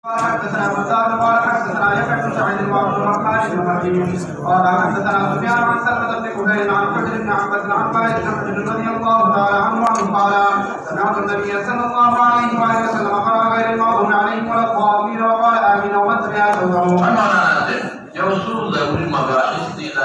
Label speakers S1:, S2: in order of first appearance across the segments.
S1: حدثنا بندار قال حدثنا يحيى بن سعيد وعبد الرحمن بن مهدي قال حدثنا سفيان عن سلمة بن كهيل عن حجر بن عباس عن قائد بن حجر رضي الله تعالى عنه قال سمعت النبي صلى الله عليه وآله وسلم قال غير المغضوب عليهم ولا الضالين وقال آمين واتبع سوره.
S2: يا رسول الله المباحث دي لا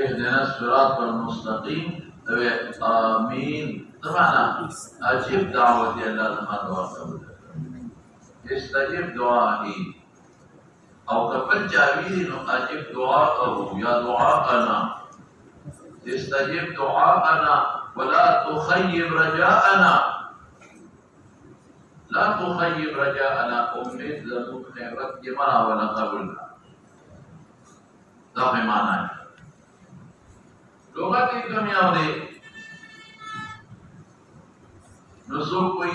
S2: اهدنا الصراط المستقيم آمين طبعا أجيب دعوتي الله لما دعوته استجب دعائي أو قبل جاويد أجيب دعاءه يا دعاءنا استجب دعاءنا ولا تخيب رجاءنا لا تخيب رجاءنا أمید لذو خیرت جمرا ولا قبلنا ده معنی ہے لغت کمیاں دے نسو کوئی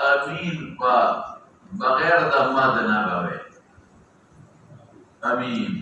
S2: امین پا بغیر دا مد نہ گوے امین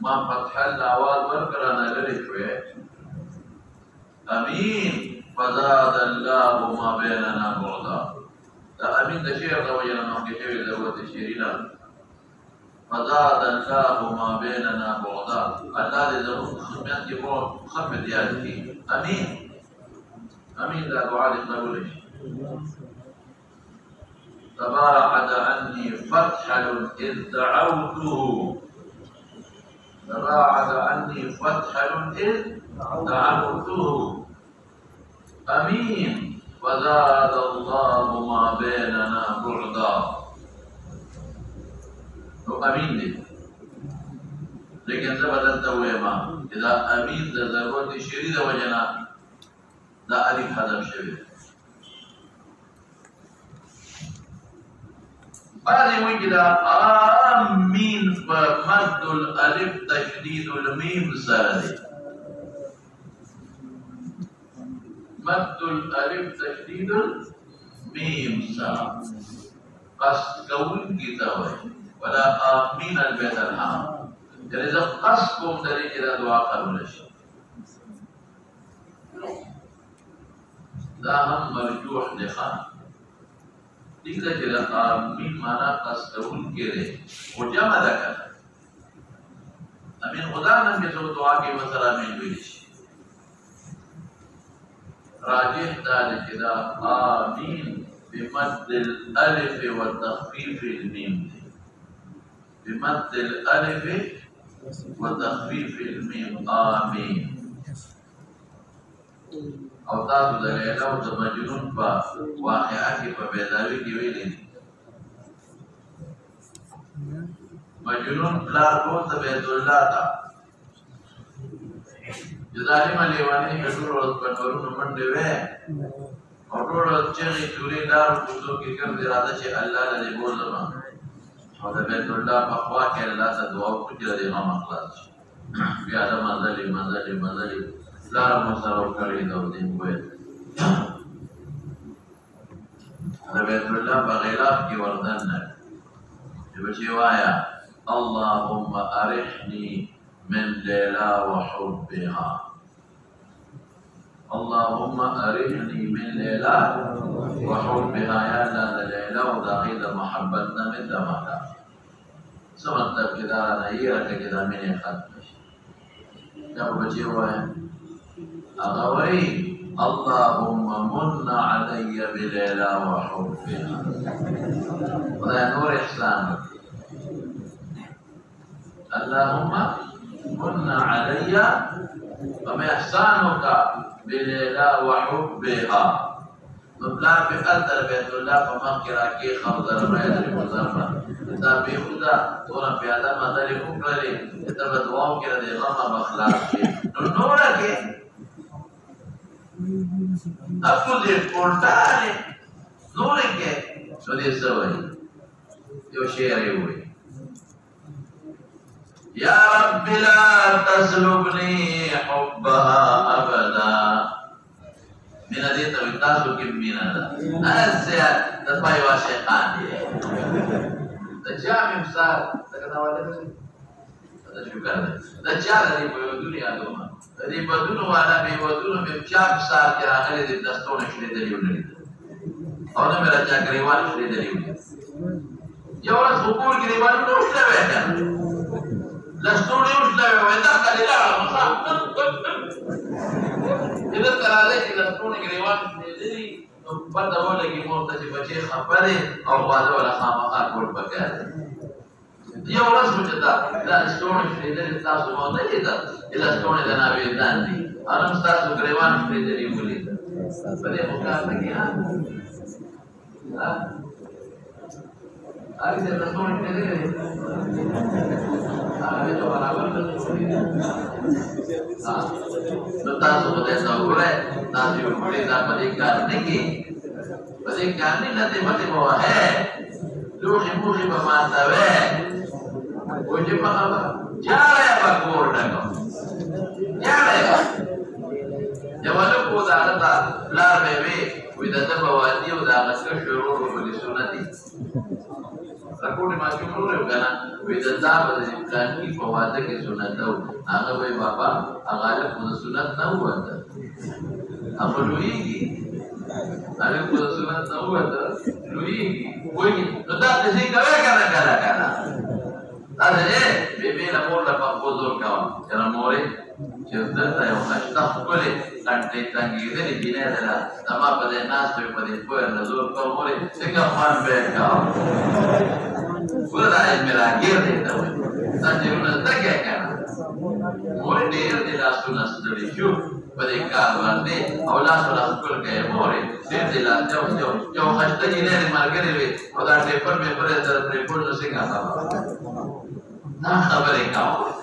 S2: ما فتح الأواد ورقرنا للفه أمين فزاد الله ما بيننا بعدا أمين ده شير دوينا نحكي شوي ذوات الشيرين فزاد الله ما بيننا بعدا الله ده ذوات خميات يبعد خمد ياتي أمين أمين ده دعاء لقبولش تباعد عني فتحل إذ دعوته تباعد عني فتحل إذ دعوته أمين فزاد الله ما بيننا بعدا نو امین دی لیکن زه به دلته ووایم چې دا امین د ضرورت شرعي د وجې نه دا الف حذف شوی دی بعضې وایي چې دا آمین په مد الالف تشدید المیم سره دی مد الالف تشدید المیم سره قصد کوونکي ته وایي ولا آمین البیت الحرام یعنې زه قصد کوم د دې چې دا دعا قبوله شي دا هم مرجوح دی ښه ٹھیک ہے کہ آمین مانا قصدون کے رہے وہ جمع دا کر امین خدا نم کے سو دعا کے مسئلہ آمین بیلیش راجح دا لکدا آمین بمد الالف والتخفیف المیم بمد الالف والتخفیف المیم آمین او تاسو د لیلا او د مجنون په واقعه کې په بیداوي کې ویلي مجنون پلار کور د بیت الله ته ظالم لیوانی په ټول ورځ په ټولو منډې وې او ټول ورځ چې چوري لار کوڅو کې ګرځي راځي چې الله دې بولم او د بیت الله په خوا کې الله ته دعا وکړي چې غم خلاص شي بیا د منځلي لار مصرف کړی دا دې وې د بیت الله په غلاف کې وردن نه چې بچي وایا اللهم ارحني من ليلى وحبها اللهم ارحني من ليلى وحبها يا ليلى وداخل محبتنا من دمها سمعت كده انا يرك كده من ختم يا بچي وایا أغوي اللهم من علي بليلى وحبها وده نور إحسانك اللهم من علي وما إحسانك بليلى وحبها مبلغ بقدر بيت الله فما كراكي خوضر ما يدري مزرما إذا بيخدا تونا في هذا ما داري مكرلي إذا بدواو كرا دي غم بخلاق نورك أفضل القرآن نورك سودي سوي يشيري يا رب لا تسلبني حبها أبدا من هذه التويتات كم من هذا أنسى تفاي واشيقان تجامع مسار تكنا ولا هذا شو كذا تجارة دي بيودوني أدوما دي بدونو وانا بيودونو بيبجاب مسار كنا غير دي دستون شلي دليوني أو نمرة جا قريبان شلي دليوني يولا سبور قريبان نوش لبهنا دستون يوش لبهنا وإذا قليلا على مصاب إذا ترى لك دستون قريبان شلي دلي بدا ولا كي موتا شي بچي خبره او واده ولا خامخا کول پکاره یو ورځ وجدا دا ستونه چې دې تاسو مو نه لیدا اله ستونه د ناوې دان دي ارم تاسو ګریوان چې دې ولې په دې مقابله کې اړ دې ستونه چې دې هغه ته برابر نو تاسو په دې څوره تاسو یو کړی دا په دې کار نه کې په دې کار نه لته مته مو ہے لوخي موخي په ماته وې وجه په هغه جاره په کور نه جاره جوالو کو دا تا لا به وي وې د بوادي او دا غسر شروع په سنتي راکوټه ما شروع وکړه وې د ځاب د امکان کی په واده کې سنت او هغه وې بابا هغه له سنت نه وته هغه لویږي هغه په سنت نه وته لویږي وایي نو دا څه کوي کنه دا دې به له مور له په بوزور کاوه چې مورې چې دلته یو خشته خپلې څنګه څنګه دې دینه ده تما په دې ناس په دې په نظر په مورې څنګه خوان به کاوه ولدا یې راګیر دې ته دا چې نو څنګه کنه مورې دې دې لاسونه ستړي شو Berikan berarti Allah sudah kul kayak more. Dia jelas jauh khasta ini di market ini. Kalau paper ada paper nasi kata. Nah berikan.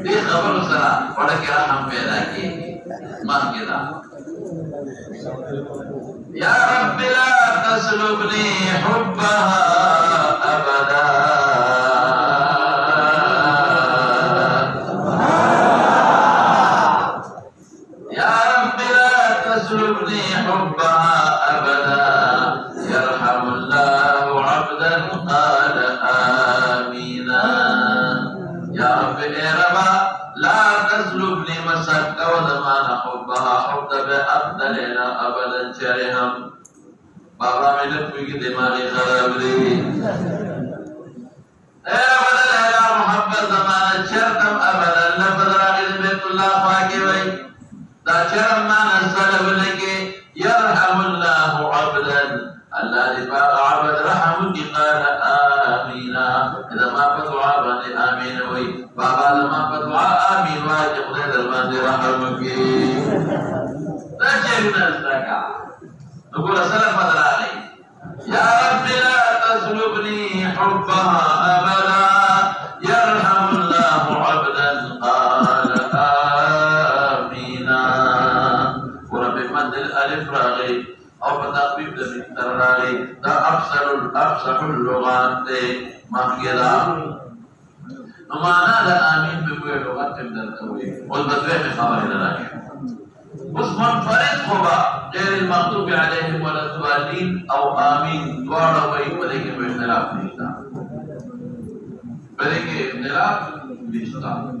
S2: Dia kabar usara. Pada kira hampir lagi. Mak kita. Ya Rabbi la taslubni hubbaha abada. تسلبني حبها أبدا يرحم الله عبدا قال آمينا يا رب إربا لا تسلبني مسك وزمان حبها حب بأفضلنا أبدا شرهم بابا ملك في دماغي خراب لي أبدا يا محبت زمان شركم أبدا لفظ راغب بيت الله فاكبي تشرم ما نزل لك يرحم الله عبدا الذي عبد رحمك قال آمين إذا ما بدعا بني آمين وي بابا لما بدعا آمين واجب غير البني رحمك لا شيء من الزكاة نقول سلام علي يا رب لا تسلبني حبها أبدا يرحم الله عبدا قال الألف راغي أو بتقبيب دميتر راغي دا أفسح اللغات مخيرا نمانا دا آمين بكوية لغات كمدر توي والبدوية بخبرنا راغي بس منفرد خبا غير المغضوب عليهم ولا الضالين أو آمين دوارا وي بديك باختلاف نشتا بديك اختلاف نشتا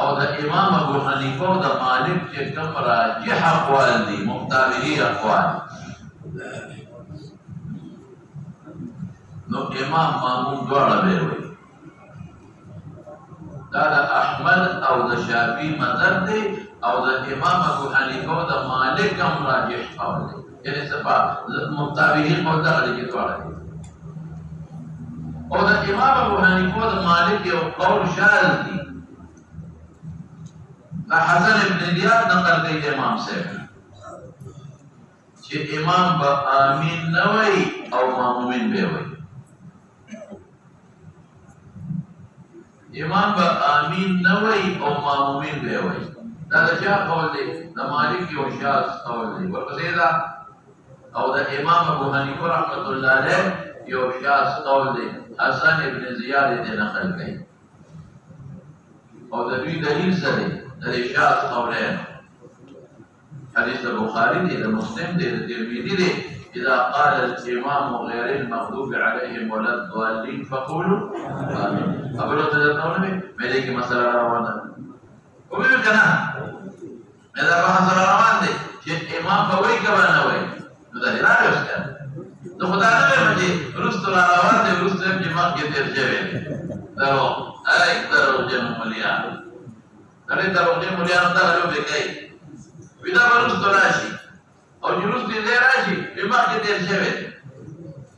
S2: او دا امام ابو حنیفه او دا مالک چې کوم راجح اقوال دي مختلفي اقوال نو امام مامون دواړه به وي دا احمد او دا شافعي مذهب دي او دا امام ابو حنیفه او دا مالک هم راجح قول دي یعنی صفا مختلفي قول دا لري دواړه او دا امام ابو حنیفه او دا مالک یو قول شاذ دي حسن ابن زیاد نقل کئی امام سے کہ امام با آمین نوئی او مامومین بے وئی امام با آمین نوئی او مامومین بے وئی دا شاہ قول دے دا مالک کی وشاز قول دے ورقصیدہ او دا امام ابو حنیفہ رحمت اللہ علیہ یو شاز قول دے حسن ابن زیاد دے نقل کئی او دا دوی دلیل سرے الإشاعة قولين حديث البخاري دي مسلم دي الترمذي دي إذا قال الإمام غير المغضوب عليهم ولا الضالين فقولوا آمين أقولوا تذكرون ملك مسألة روانا ومن كنا إذا بحث روان دي شيء إمام فوي كمان وي نذهب لا يسكن نخدع نبي مجي رست روان دي رست جماعة كتير جوين درو أي درو جنو مليان Dari darujnya mulia anda lalu bekai. Bila baru stolasi, atau jurus di daerah lima kita terjebak.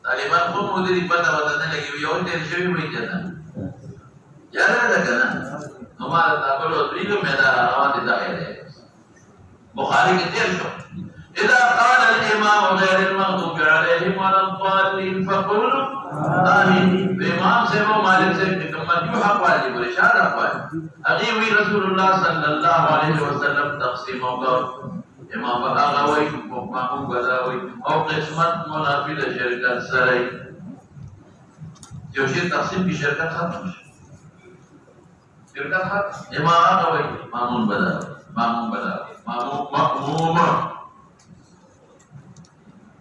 S2: Taliban pun mudi di bata-bata lagi biar terjebak berjalan. Jangan ada kena. Nomor tak perlu beri medal awak tidak ada. Bukhari kita terjebak. إذا قال الإمام غير المغضوب عليهم ولا الضالين فقولوا آمين. الإمام سيبو مالك سيبو كمجوح أقوال برشاد أقوال أغيوي رسول الله صلى الله عليه وسلم تقسيم وقال إمام أغوي وقاموا بلاوي أو قسمت منافذ شركة سري جو شيء تقسيم في شركة ختم شركة ختم إمام أغوي مامون بلاوي مأموم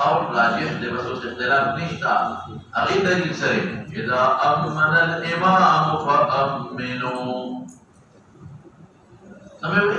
S2: قول راجح دے بس اس اختلاف نشتا اگی دلیل سرے اذا امن الامام فامنوا سمجھ ہوئے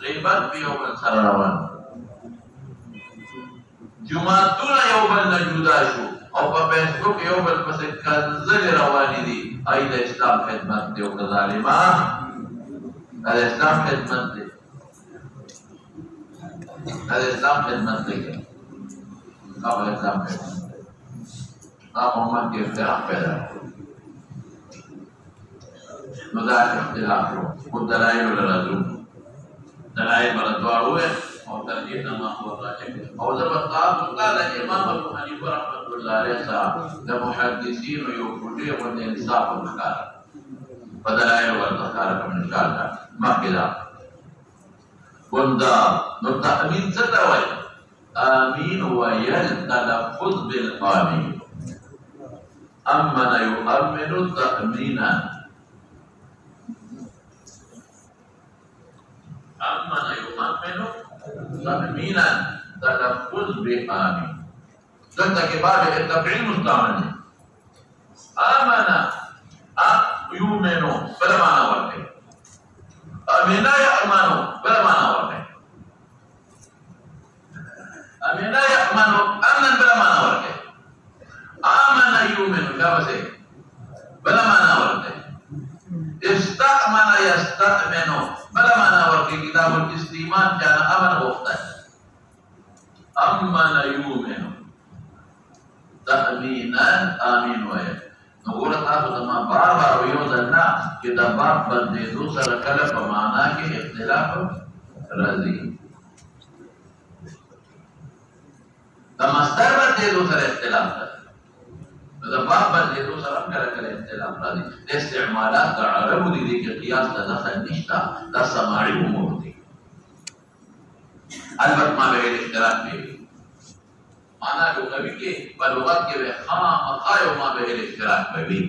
S2: غیبت په یو بل سره روان جماعتونه یو بل نه جدا شو او په فیسبوک یو بل پسې کنځلې روانې دي ای د اسلام خدمت دی او د ظالما د اسلام خدمت دی د اسلام خدمت دی هغه اسلام خدمت هغه امت کې اختلاف پیدا نو دا اختلاف خو دلایل لرو دلائل بردوارو ہے اور ترجیح نما ہوا راجع اور زبطاب قال امام ابو حنیفہ رحمۃ اللہ علیہ صاحب ده محدثین یو کوټه باندې انصاف وکړ بدلایل ورته کوم ان شاء الله ما کدا وندا نو تامین څه ته وایي امین ویل تلفظ بالامین امن يؤمن تامینا أمن يؤمن تأمينا تلفظ بآمين دلتا کے بعد التفعيل مستعمل آمن يؤمن بلا معنى ورده أمنا يأمن بلا معنى ورده أمنا يأمن أمنا بلا معنى ورده آمن يؤمن كيف سي بلا معنى ورده استأمن يستأمن بلا معنى ورقي كتاب الاستيمان كان أمن وقتا أمن يؤمن تأمينا آمين ويا نقول تاسو تما بار بار ويوزنا كتابات بندي دوسر كلب معنى کے اختلاف رضی تمستر بندي دوسر اختلاف رضی باب بندي دوسر كلب اختلاف رضی استعمالات عرب دي کے قياس دخل نشتا دا سماعي امور دي البته ما به اختلاف دي معنا لغوي کې په لغت کې به خامخا ما به اختلاف کوي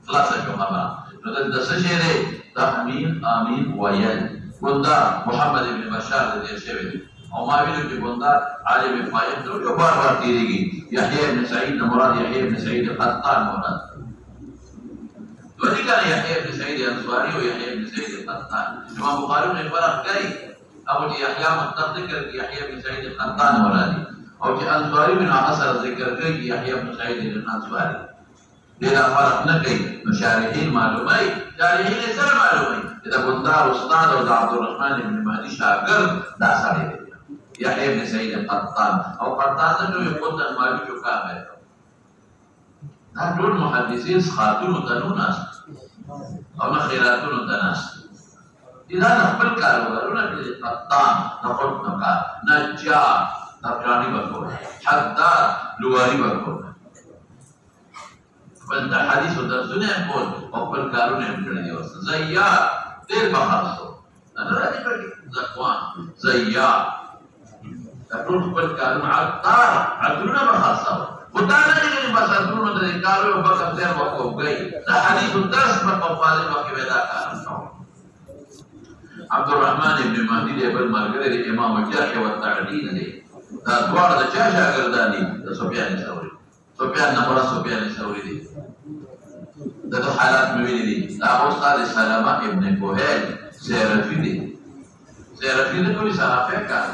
S2: خلاص شو خبره نو د څه شی دی تأمین آمین ویل ګوندا محمد ابن بشار دې شوی او ما ویل چې ګوندا عالم فائد نو یو بار بار تیریږي یحیی بن سعید مراد یحیی بن سعید قطان مراد وذكر يحيى بن سعيد الأنصاري ويحيى بن سعيد القطان امام بخاري نے فرق کری ابو يحيى مطلق ذکر يحيى بن سعيد القطان مرادی اور الانصاري بن اثر ذکر کری يحيى بن سعيد الانصاري بلا فرق نہ کئی مشارحین معلومه شارحین سره معلومه اذا بندار استاد او عبد الرحمن بن مهدي شاگرد دا سره يحيى بن سعيد القطان او قطان جو يقول مالك جو کامل دا ټول محدثین خاتون تنوناس او نه خیراتون تناس اذا خپل کاروبارونه کې قطان نقط نکا نجار نقرانی وکړو حداد لواری وکړو بل حدیث او درسونه کول او خپل کارونه کړی دي زیار ډېر بخاصو انا راځي په ځکوان زیار ټول خپل کارونه عطار عطرونه بخاصو خدانا نے مساتون نے کارو وقت سے وقو گئی دا حدیث الدرس میں قفالے وقت ودا کارن عبد الرحمن ابن مهدي دے بل مرغره امام الجرح والتعديل دے دا دوار دا چا شاگردانی دا سفیان ثوری سفیان نمبر سفیان ثوری دے دا تو حالات میں ویلی دی دا استاد سلامہ ابن کوہیل سیرفی دے کوئی صحافہ کار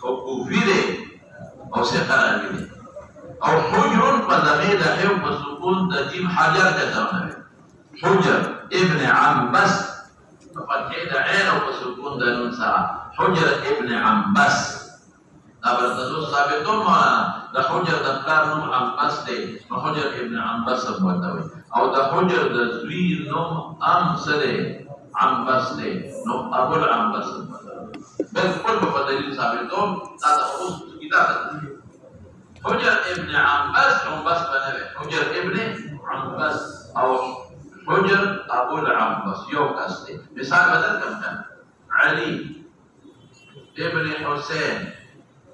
S2: او کوفی دے او سیخرانی دے او حجر فضمید حیو بسکون دا جیم حجر کتاونا حجر ابن عنبس فتحی دا عین او بسکون دا نون سرا حجر ابن عنبس نابرتدو ثابتون مولانا دا حجر دا پلار نوم عنبس دے نو حجر ابن عنبس بوتاوی او دا حجر دا زوی نوم امس دے عنبس دے نو ابو العنبس بوتاوی بالکل بفدلیل ثابتون دا دا خصوص کتاب دا حجر ابن عنبس عنبس بنوي حجر ابن عنبس او حجر ابو العنبس يو قصدي مثال بدل كم كان علي ابن حسين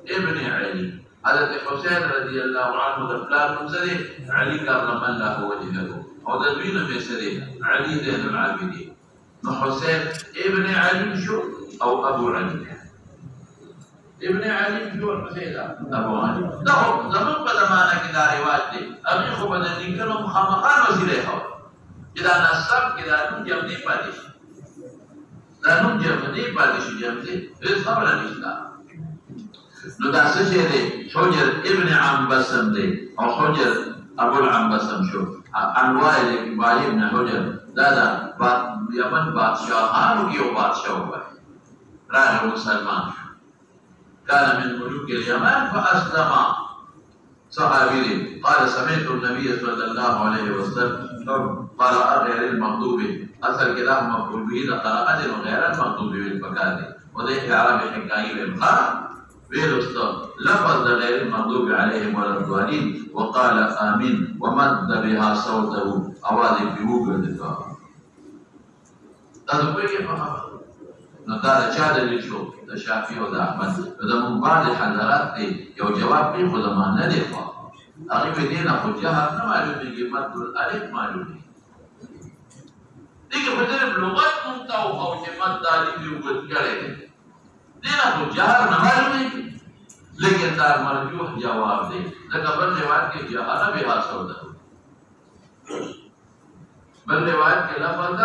S2: ابن علي حضرت حسين رضي الله عنه دفلان ممسدي علي كرم الله وجهه او دبين ميسري علي زين العابدين حسين ابن علي شو او ابو علي ابن علي جو المسيدة ابو علي ده زمان بزمانه كده رواج دي ابن خو بدني كانوا مخامخان وسيله خو كده نسب كده جمني پادش دا نوم جمدي پاتې شي جمدي هیڅ خبره نشته نو دا څه شی دی حجر ابن عنبسم دی او حجر ابو العنبسم شو انواع ابراهیم ابن حجر دا یمن بادشاهانو کې یو بادشاه وای راغی مسلمان شو كان من ملوك اليمن فأسلم صحابي قال سمعت النبي صلى الله عليه وسلم قال غير المغضوب اصل كده مفعول به ده قراءة وغير المغضوب بالفكاد وده اعراب حكاية بالقاء بيرست لفظ غير المغضوب عليهم ولا الضالين وقال آمين ومد بها صوته أواد في وجود هذا كله فهم نقال چا دلیل شو د شافعي او د احمد د من بعد حضرات دی یو جواب په خدما نه دی خو هغه په دې نه خو جهر نه معلومیږي مد الالف معلومیږي دغه په دې لغت مونږ او چې مد الالف یو ګټړې دي نه خو جهر نه معلومیږي لیکن دا مرجوح جواب دی ځکه بل روایت کې جهر به حاصل ده بل روایت کې لفظ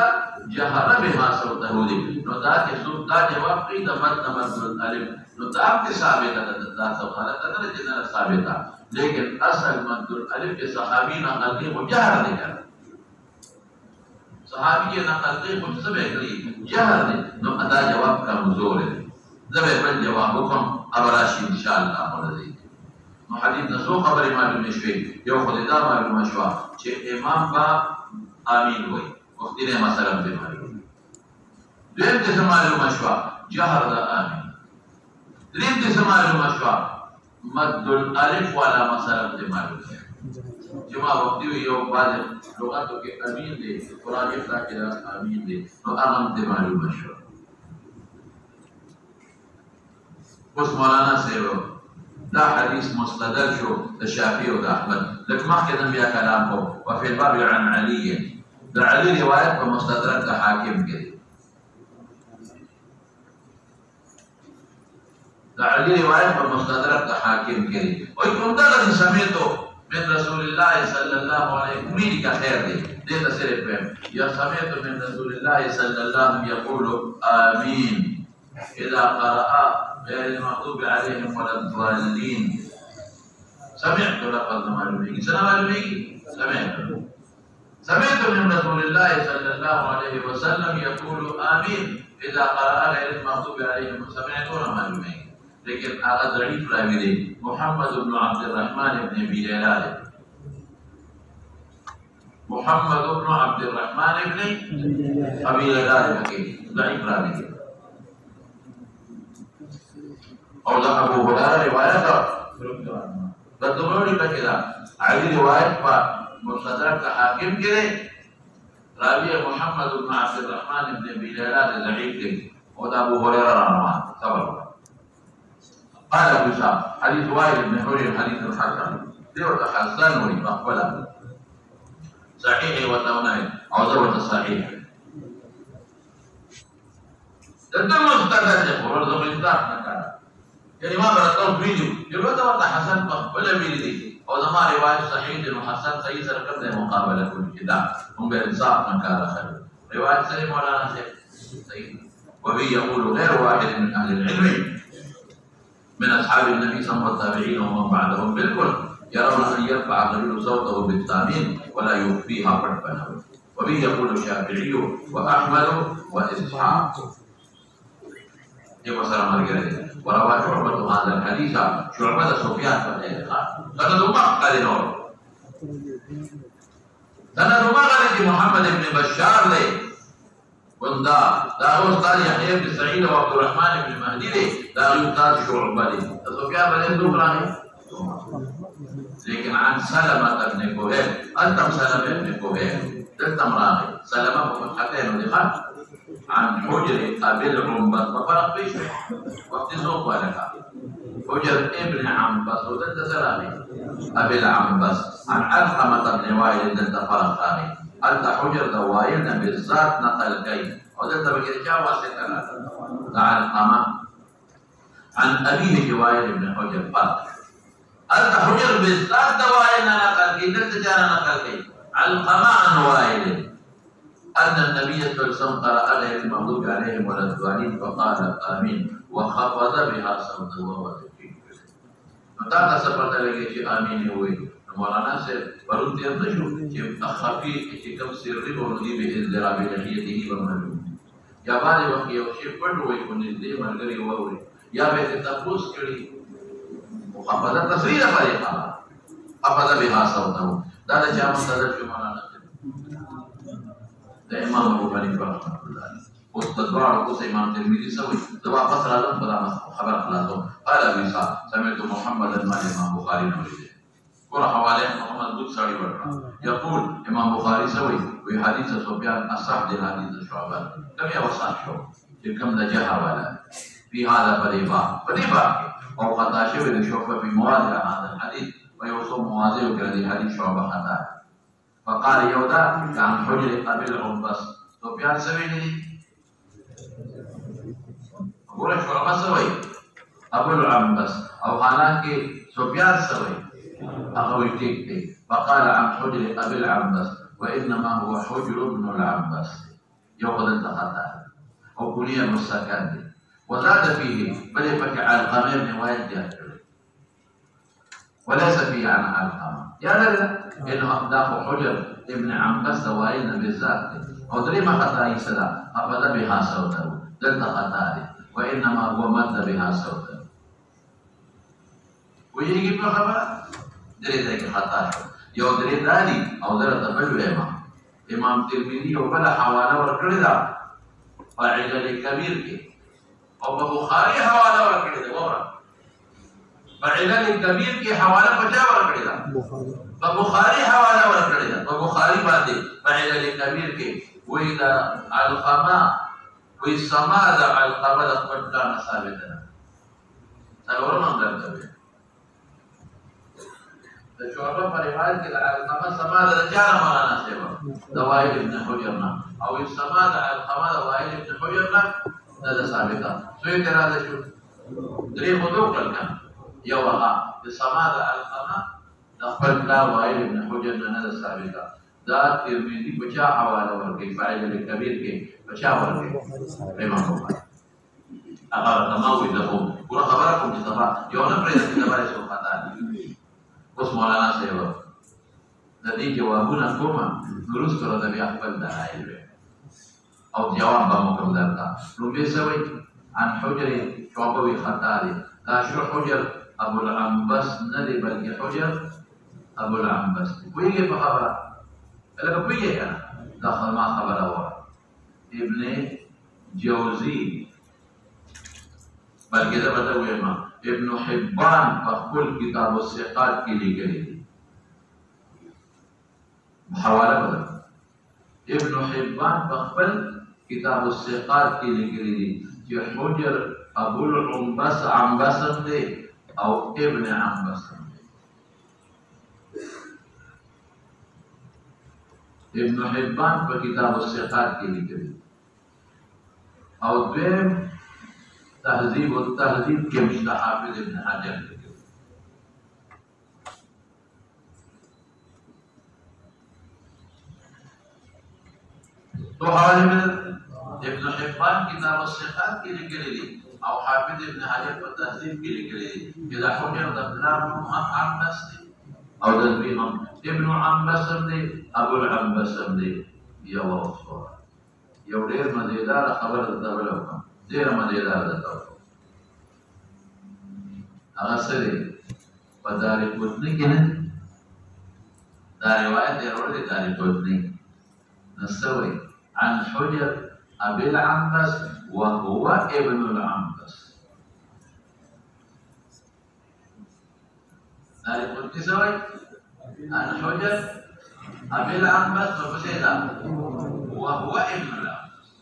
S2: جهر بما صوته دی نو دا چې څوک دا جواب کوي د مد الالف نو دا هم ثابته ده دا څه حالت ده چې نه ثابته لیکن اصل مد الالف کې صحابي نقل کوي مجهر دی صحابي کې نقل کوي خو څه به کوي جهر دی نو دا جواب کمزور دی زه به بل جواب وکم ابراشي ان شاء الله ورته نو حدیث نو خبره معلومه شوي یو خدای دا معلومه شو چې امام با آمین وای وقتی نے مثلا دے معلوم دیم تے معلوم شوا جهر دا آمین دیم تے معلوم شوا مد الالف والا مثلا دے معلوم جما وقتی یو بعد لغتوں کے امین دے قران کے امین دے تو اغم دے معلوم شوا اس مولانا سے دا حدیث مستدل شو الشافعي و احمد لك ما كان بها كلام هو وفي الباب عن علي دا علي روایت په مستدرک د حاکم کې دا علي روایت په مستدرک د حاکم کې او کوم دا د سمعتو من رسول الله صلى الله عليه وسلم کا خیر دی دې تسره په یا سمعتو من رسول الله صلى الله عليه وسلم يقول امين اذا قرأ غير المغضوب عليهم ولا الضالين سمعت لفظ معلومي سمعت من رسول الله صلى الله عليه وسلم يقول آمين إذا قرأ غير المغضوب عليهم سمعتون معلومي لكن هذا ضعيف راوي دی محمد بن عبد الرحمن بن ابي ليلى محمد بن عبد الرحمن بن ابي ليلى ضعيف راوي دی او دا ابو هريره روایت بدلونی پکې علي روایت په مستدرک حاکم کې دی راوی محمد بن عبد الرحمن بن ابي ليلى ضعيف دی او دا ابو هريره رواه صبر قال ابو شعب حديث وائل بن حجر حديث الحسن ديو حسن ويقبل صحيح وتوناي او ذروه صحيح دغه مستدرک ورته مستدرک نه يعني ما برتو فيديو يقول ده حسن ولا فيديو او ده ما روايه صحيح انه حسن صحيح سره كم مقابله كل كده هم بانصاف من كان خير روايه سليم مولانا صحيح وبه يقول غير واحد من اهل العلم من اصحاب النبي صلى الله عليه وسلم والتابعين ومن بعدهم بالكل يرون ان يرفع الرجل صوته بالتامين ولا يخفيها فرفا وبه يقول الشافعي واحمد واسحاق يقول سلام عليكم وروى شعبة هذا الحديث شعبة سفيان سند قال نور سند قال محمد بن بشار لي وندا دا استاد يحيى بن سعيد وعبد الرحمن بن مهدي لي دا استاد شعبة لي سفيان بن دوغراني لكن عن سلمة بن كهيل أنتم سلمة بن كهيل تلتم راغي سلمة بفتحتين ودخل عن حجر أبي العنبس ففرق بيش وقت سوق ولك حجر ابن عنبس ودد سلامي أبي العنبس عن علقمة بن وائل دد فرق ثاني أنت حجر دوائلنا بالذات نقل كي ودد بكرجا واسطنا علقمة عن أبيه وائل بن حجر فرق أنت حجر بالذات دوائلنا نقل كي دد جانا نقل كي علقمة عن وائل أن النبي صلى الله عليه وسلم قرأ غير المغضوب عليهم ولا الضالين فقال آمين وخفض بها صوته وهو تكفير. متى سپتا لګي چې آمين وي مولانا سے پرون تیر نشو چې خفي چې کوم سري ورودي به اضطراب لحيته ومنو یا باندې وخت یو شی پټ وي کو نږدې مرګري ووري یا به تاسو کړي مخافظه تصویر لري خفض بها صوته دا د چا مصدر شو مولانا د امام ابو حنیفه رحمه الله او تدوار کو امام ترمذی سوي دوا فصل اعظم خدا خبر خلاصو قال ابي صاحب سمعت محمد امام بخاري نوي قول حواله محمد بن سعيد يقول امام بخاري سوي في حديث سفيان اصح حديث شعبه كم يوصل شو كم نجا حواله في هذا فريبا او خطا شوي لشوفه في مواضع هذا الحديث ويوصل مواضع هذا الحديث شعبه خطا فقال يودا كان حجر قبل عنبس سفيان سوي اقول شعبه سوي ابو العنبس او حالانکه سفيان سوي أخوي تيكتي فقال عن حجر أبي العنبس وإنما هو حجر ابن العنبس يوقد انتخطها أو كلية مستكان وزاد فيه بل يفكر على القمير من وين وليس فيه عن القمر يا لا إنه داخل حجر ابن عنبس وإن بالذات أو دريما خطأ يسلا أخذ بها صوته دلت خطأه وإنما هو مد بها صوته ويجي ابن خبر درې ځای کې خطا شو یو درې دالي او درته بل امام ترمذي یو بل حواله ورکړې ده په علل کبیر کې او په بخاري حواله ورکړې ده وره په علل کبیر کې حواله په چا ورکړې ده په بخاري حواله ورکړې ده په بخاري باندې په علل کبیر کې وې دا القما وې سما د القما د خپل ځان ثابت ده څلورم درته د شعبه په روایت کې د علقمه سما د چا نه مولانا صاحب د وائل ابن حجر نه او السما د علقمه د وائل ابن حجر نه دا ثابته سو اعتراض شو درې موضوع کړل یو هغه د سما د علقمه د خپل پلار وائل ابن حجر نه ثابته دا ترمذی په چا حواله ورکړي فاعل کبیر کې په چا ورکړي امام بخاری هغه تماوي دغه ور خبره کوم چې سبا یو نه پرې د باندې څه خطا اوس مولانا صاحب د دې جوابونه کومه درست سره د بیا خپل دلایل او جواب به مو کوم درته نو به سوي عن حجر شعبوي خطا دي دا شو حجر ابو العنبس نه دی بلکې حجر ابو العنبس ویږي په خبره لکه ویږي دا ما خبره و ابن جوزي بلکې دا بده ویما ابن حبان فخل كتاب الثقات کی لکھلی حوالہ بدل ابن حبان فخل كتاب الثقات کی لکھلی جو حجر ابو العنبس عنبس دے او ابن عنبس ابن حبان فكتاب الثقات کی لکھلی او دویم تهذيب والتهذيب کے مشتہ حافظ ابن حجر تو حوالے میں ابن حبان کتاب الثقات کی لکھلی دی او حافظ ابن حجر پر تهذيب کی لکھلی دی اذا حجر دبلان عنبس دی او دلبی ابن عنبس دی ابو العنبس دی یا وصور یو ډیر مزیدار خبر دبلو ډیر مزیدار ده هغه سره په دار کوتنی کې نه دا روایت دی ورته دار کوتنی نسوي عن حجر ابي العنبس وهو ابن العنبس دار کوتنی سوي عن حجر ابي العنبس وهو ابن العنبس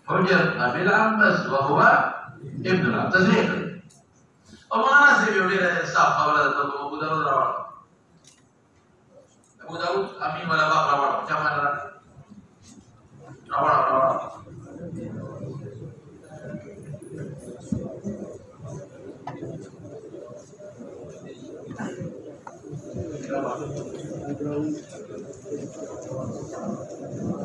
S2: حجر ابي العنبس وهو ابن العنبس تزيد وما ناسي يقول صاحب خبره ابو داود رواه ابو داود امين ولا باق رواه كما رواه
S3: Thank you.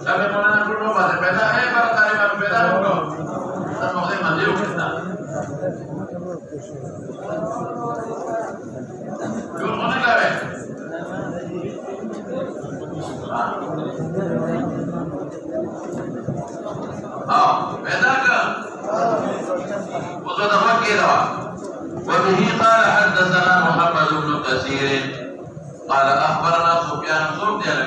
S2: Sabe mana nak dulu bahasa beda, baru tadi baru beda dulu. Tak mau saya maju kita. Jauh mana kau? Ah, beda ke? Musuh apa kira? وبه قال حدثنا محمد بن كثير قال اخبرنا سفيان سفيان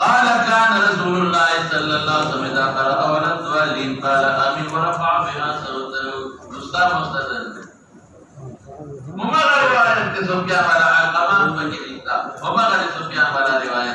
S2: قال كان رسول الله صلى الله عليه وسلم إذا قرأ ولا الضالين قال آمين ورفع بها صوته مستدل وما رواية سفيان ولا علقمة فكريتا وما سفيان ولا رواية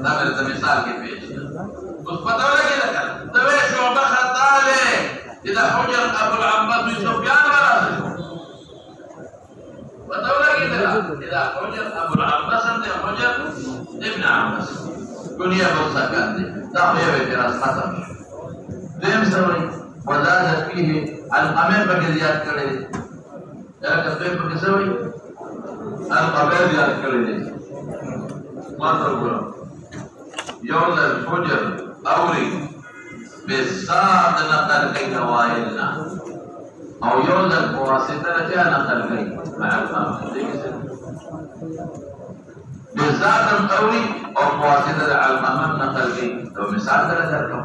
S2: Tak ada misal kita. Terus pada lagi lagi. Tapi Syu'bah kata le, tidak hujan Abul Abbas bin Sufyan malah. Pada lagi tidak hujan Abul Abbas dan hujan Ibn Abbas. Dunia bersakan ni. Tak boleh berkeras kata. Dem sampai wajah fihi al-qamer berjadiat kali. Ya kafe berkesawi al-qamer berjadiat kali. مطلب يوم الفجر أوري بالساعة نقل كي نوائلنا أو يوم الواسطة لكي نقل كي مع الفهم بالذات الأوري أو واسطة العلمهم نقل كي تو مثال درجة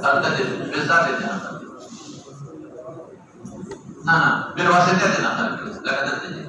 S2: القدر بالذات النقل بالواسطة النقل لقد تجد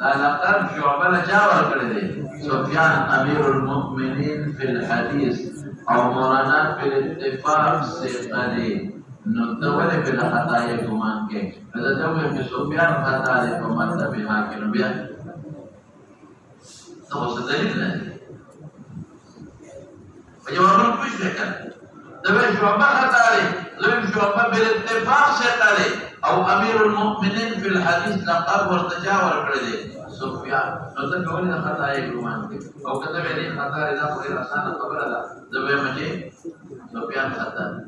S2: دا لقب شعبه له چا ورکړی دی؟ سفیان امیر المؤمنین فی الحدیث او مولانا فی الاتفاق ثقه دی. نو ته ولې بلا خطا یې ګمان کې؟ زه ته وایم چې سفیان خطا دی په مطلب حاکم بیا ته اوس دلیل نه دی په جوابونو پوښتنه کړه دا شعبه خطا دی زه شعبه بالاتفاق ثقه دی او امیر المؤمنین فی الحدیث لقب ورته چا ورکړی دی؟ سفیان. نو ته ولې خطا یې ګمان کې؟ او کته ویلې خطا دی دا خو ډېره اسانه خبره ده. زه وایم چې سفیان خطا دی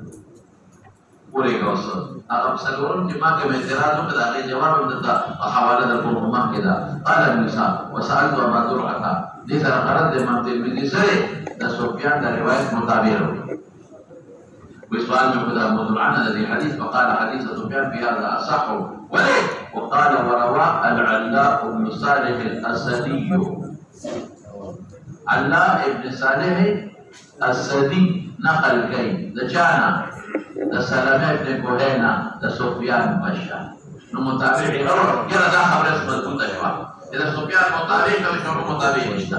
S2: پوری کوسو هغه څلورم چې ما کوم اعتراض وکړ هغه جواب هم دتا حواله د کوم ما کې دا قال موسی وسالت ابا ذرعه دې سره غرض د امام ترمذی سره د سفیان د روایت مطابق وسؤال من ابو ذرعه الذي حديث فقال حديث سفيان في هذا اصح وليه وقال وروى العلاء بن صالح الاسدي علاء بن صالح الاسدي نقل كي دجانا دا سلامه ابن کوهینا دا سفیان بشا نو مطابق اول یره دا خبره مضبوطه شوه دا سفیان مطابق او شروع مطابق نشته.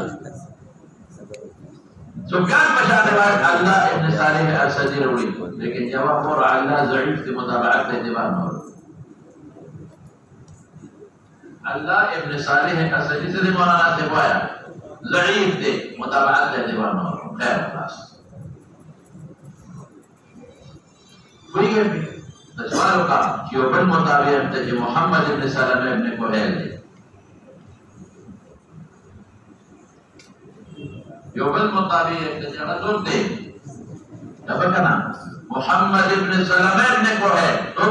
S2: سفیان بشا روایت الله ابن صالح الاسدی روی لیکن جواب اور الله ضعیف دی مطابقت په اعتبار نه الله ابن صالح الاسدی سے مولانا سے وایا ضعیف دی مطابقت په اعتبار نه خیر خلاص کوئی بھی سوال کا جو بن مطابق تھا کہ محمد ابن سلمہ ابن کوہیل جو بن مطابق تھا کہ حضور دے جب کنا محمد ابن سلمہ ابن کوہیل تو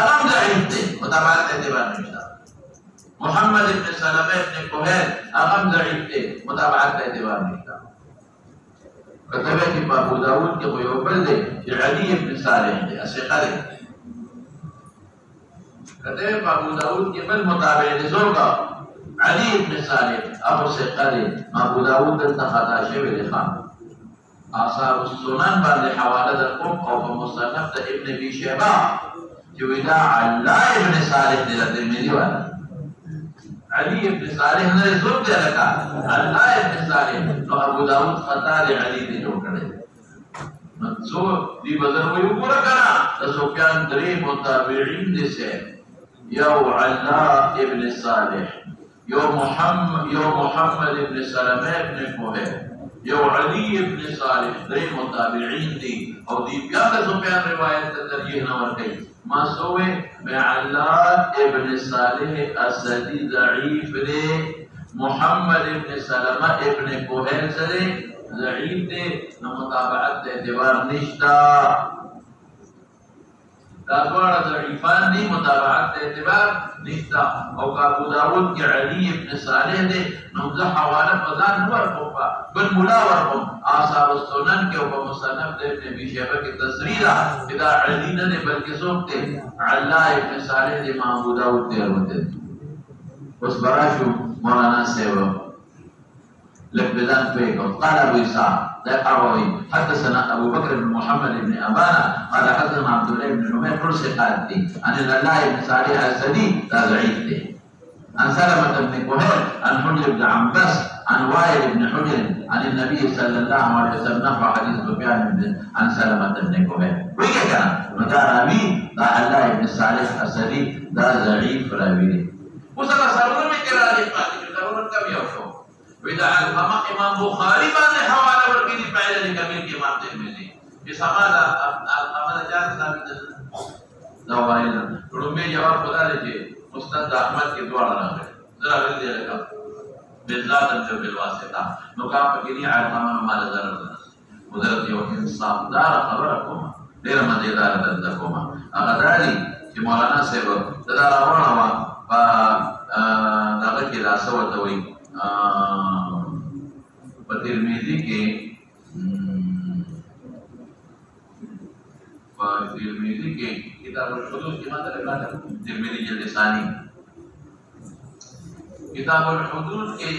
S2: اغم ضعیف تھے مطابقت اعتبار نہیں تھا. محمد ابن سلمہ ابن کوہیل اغم ضعیف تھے مطابقت اعتبار نہیں تھا. كتبه في ابو داود كي يقول علي بن صالح الثقه كتبه في ابو داود كي بالمتابع لزوجه علي بن صالح ابو الثقه ابو داود انتخذ شيء لخان اثار السنن بعد حواله القم او مصنف ابن ابي شيبه جودا علي بن صالح الترمذي وانا علي بن صالح نے زوب دے رکھا اللہ بن صالح نو ابو داؤد خطا علی نے جو کرے سو دی بدر وی پورا کرا تو سفیان درې متابعین دے سے یو علا ابن صالح یو محمد ابن سلمہ ابن کوہیل یو علی ابن صالح درې متابعین دی او دی بیا د سفیان روایت ترجیح نہ ورکړي ما سوئے میں علّہ ابن صالح اسدی ضعیف دے محمد ابن سلمہ ابن کوہیل سے ضعیف دے نو مطابعت اعتبار نشتا دادوارا ضعیفان دی مطابعت اعتبار نشتا او ابو داود کی علی ابن صالح دے نمزہ حوالہ فضان ورقم بن ملا ورقم آثار السنن کے اوپر مصنف دے ابن ابی شیبہ کی تصریح ادا علی نے بلکہ سوک دے علا ابن صالح دے امام ابو داود دے روتے اس براشو مولانا سیوہ لبدان فيكم قال ابو اسحاق لا قروي حدثنا ابو بكر بن محمد بن ابانا قال حدثنا عبد الله بن نمير مرسل قالتي عن الله بن صالح السدي ضعيف عن سلمة بن كهيل عن حجر بن عباس عن وائل بن حجر عن النبي صلى الله عليه وسلم نحو حديث سفيان عن سلمة بن كهيل ويجي كان متى راوي الله بن صالح السدي ضعيف راوي وصل سرور من كلام قال ضرورة كم يوم وإذا علماء إمام بخاري بان حوالة ورقيني فعلا لكبير إمام ترمذي بسماذا الأمر جاءت ثابت دوائنا رمي جواب خدا لجي مستند أحمد کے دوارا رہے ذرا بل دے لگا بالذات جو بالواسطہ نقام فکری علماء مال ضرر مدرت یو انصاف دار خبرکم دیر مزیدار دردکوما اغداری کہ مولانا صاحب دار آورا ہوا داغر کی راسہ وطوئی ترمذی کے کتاب الحدود کی ماں ترمذی جلد ثانی کتاب الحدود کے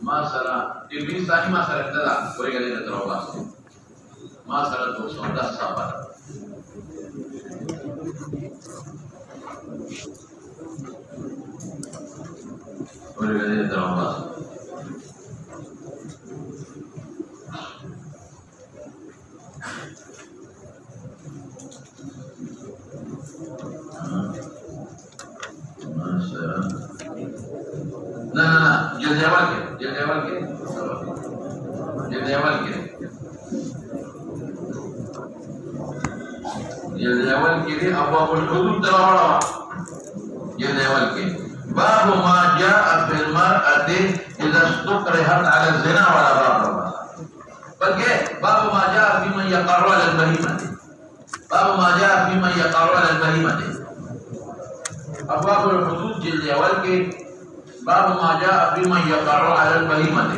S2: ما سرا ترمذی ثانی ما سرا ابتدا کوئی گلی نہ کرو ما سرا 210 صفحہ boleh kata terlambat. Nah, jilid awal ke? Jilid awal ke? Jilid awal ke? Jilid awal ke Abwabul Hudud terlalu. Jilid awal ke Babu ma ja'a fil mar'ati idza istukrihat 'ala zina wa la gharra. Bagi babu ma ja'a fi man yaqarru 'ala al-bahimati. Babu ma ja'a fi man yaqarru 'ala al-bahimati. Abwabul Hudud jilid awal ke Babu ma ja'a fi man yaqarru 'ala al-bahimati.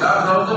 S2: 402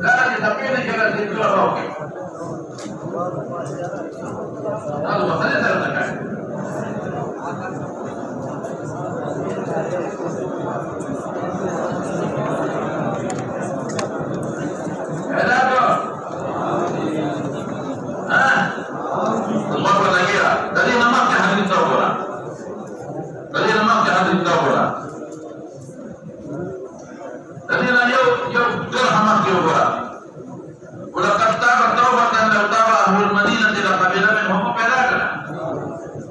S2: لا تقيل كذا تقول روحي هذا هو خلينا نرجع هذا المرة الأخيرة خلينا ما في حد يدور خلينا ما في حد يدور خلينا يوم درهم يوبرا ولقد تاب توبة لو تاب أهل المدينة لقبل منهم بلاغا.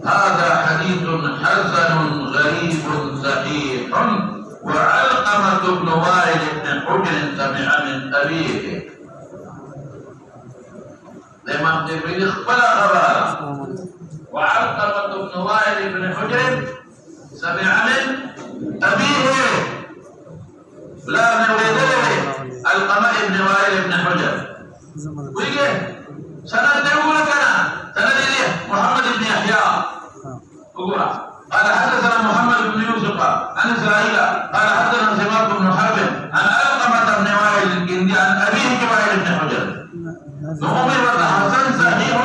S2: هذا حديث حسن غريب صحيح وعلقمة بن وائل بن حجر سمع من أبيه. الإمام الترمذي اخبر خبره وعلقمة بن وائل بن حجر سمع من أبيه لا من غيره القمة بن وائل بن حجر ويجي سند يقول كنا سند محمد بن يحيى قال حدثنا محمد بن يوسف عن إسرائيل قال حدثنا سماك بن حرب عن علقمة بن وائل الكندي عن أبيه وائل بن حجر نؤمن حسن صحيح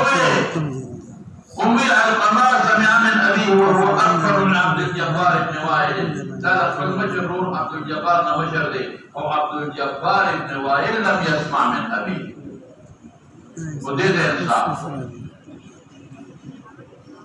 S2: أمي علقمة سمع من أبيه وهو أكبر من عبد الجبار بن وائل. هذا المجرور عبد الجبار نوشر لي أو عبد الجبار بن وائل لم يسمع من أبيه وديد إنصاف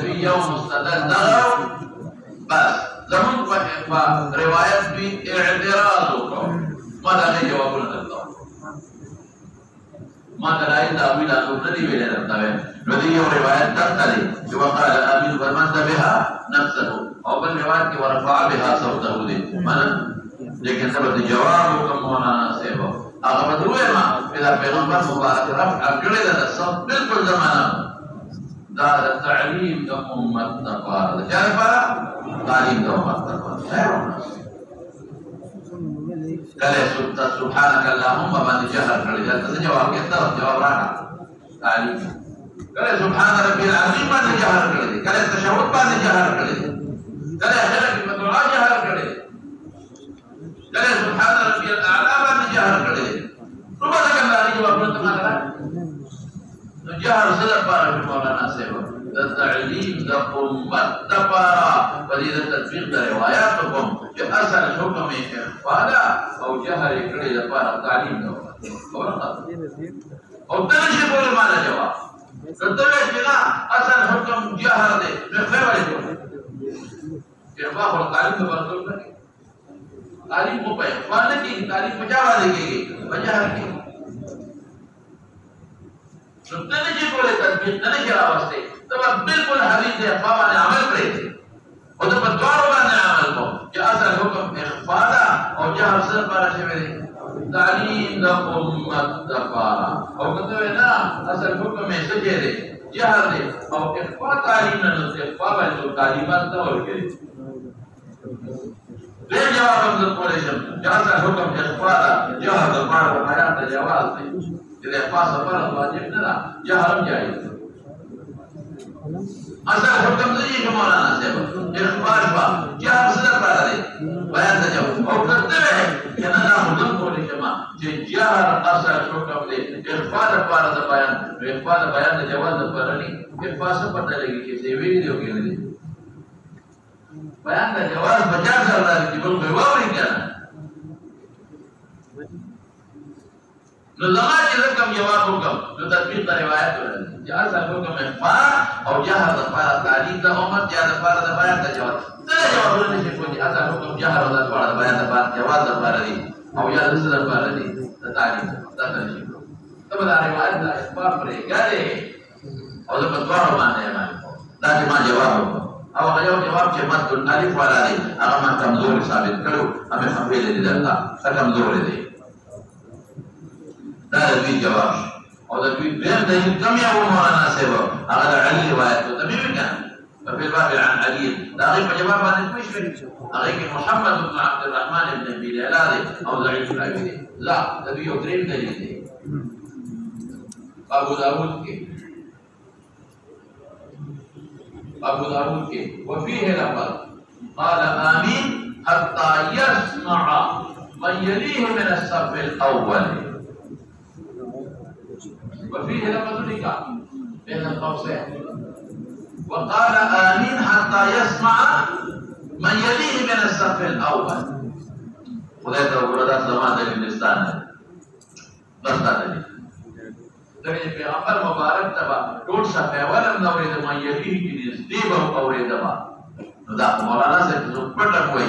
S2: في يوم مستدل نغو بس زمن روايات باعتراض ماذا غير جوابنا الله ما دلائل تأويل الذي بين التابعين الذي روايات تختلف كما قال آمين فرمان بها نفسه أو بالروايات ورفع بها صوته لكن سبب الجواب كم هنا سيبه أغلب ما إذا پیغمبر مبارك رفع جلد الصوت بالكل زمانه دار التعليم كأمة تقارد كيف تعليم كأمة تقارد قال سبحانك اللهم من جهر كالجهر تجواب كثير جواب رانا تعليم قال سبحان ربي العظيم من جهر كالجهر قال التشهد من جهر كالجهر قال أهلك المدعاء جهر كالجهر قال سبحان ربي الأعلى من جهر كالجهر ربما ذكر الله جواب جهر صدق بارا في مولانا سيبا التعليم دا قمت دا بارا ودي دا تطبيق دا رواياتكم جو اصل حكم اخفادا او جهر اکڑی دا بارا تعليم دا ورقا او تنشي بولي مانا جواب تتوی جنا اصل حكم جهر دے مخفی والی جو اخفاق اور تعلیم دا بارا طول کرے تعلیم کو پہ اخفاق نکی تعلیم کو جاوا دے گئی وجہر کی نتنجي بولي تطبيق ننجي راوسته تبا بالکل حدیث اخفاء نے عمل کرے تھے اور تبا دوارو نے عمل کو کہ اصل حکم اخفاء دا اور جہر صدر پارا شوئے تعلیم دا امت دا پارا اور کہتے ہیں نا اصل حکم سجے دے جہر دے اور اخفاء تعلیم نہ اخفاء بھائی تو تعلیمات دا اور کرے لے جواب ہم دا پولے شم کہ اصل حکم اخفاء دا جہر دا پارا بیان دا جواز دے جب اخفاء سفر واجب نہ جہرم جائز اصل حکم سے یہ مولانا صاحب اخبار با جہر صدر پڑا دے بیان دا جب اور کرتے ہیں کہ نہ حکم کو لشما جو جہر اصل حکم دے اخبار پڑا دا بیان اخبار بیان دا جواز دا پڑا نہیں اخبار سے پتہ لگی کہ سیوی دیو کے لئے بیان دا جواز بچا کر رہا ہے کہ بلکہ بیواری کیا نظام جلکم جواب حکم جو تطبیق دا روایت ہو رہا ہے جہاں سا حکم اخبار اور جہاں دفارہ تعلیم دا امت جہاں دفارہ دا بیان دا جواب تلے جواب ہونے سے کوئی جہاں سا حکم جہاں دا دفارہ دا بیان دا جواب دفارہ دی اور جہاں دا دفارہ دی دا تعلیم دا تنشیب تب دا روایت دا اخبار پر ایک گرے اور دا بدوارو مانے ہمارے کو دا جمع جواب حکم او غیو جواب چه مد دل علیف والا دی اگر من کمزور ثابت کرو ہمیں خفیل دی دلتا سا کمزور دی دا دوی جواب اور دوی بیم دلیل کم یا وہ مولانا سیبا اگر علی روایت تو تبھی بھی کہنا ففی الباب عن علی دا غیب جواب آنے کوئی شریف اگر کہ محمد بن عبد الرحمن بن نبی لیلہ دے او ضعیف العبی دے لا دوی اترین دلیل دے ابو داود کے وفیہ لفظ قال آمین حتی یسمع من یلیہ من الصف الاول وفيه لفظ نكاح بين القوسين وقال آمين حتى يسمع من يليه من الصف الأول خدای ته وردا زمان د هندستان بس دا دی دغه پیغمبر مبارک تبا ټول صفه ولم نو د ما یليه کې نږدې به اورېدا نو دا مولانا سے جو پټ کوي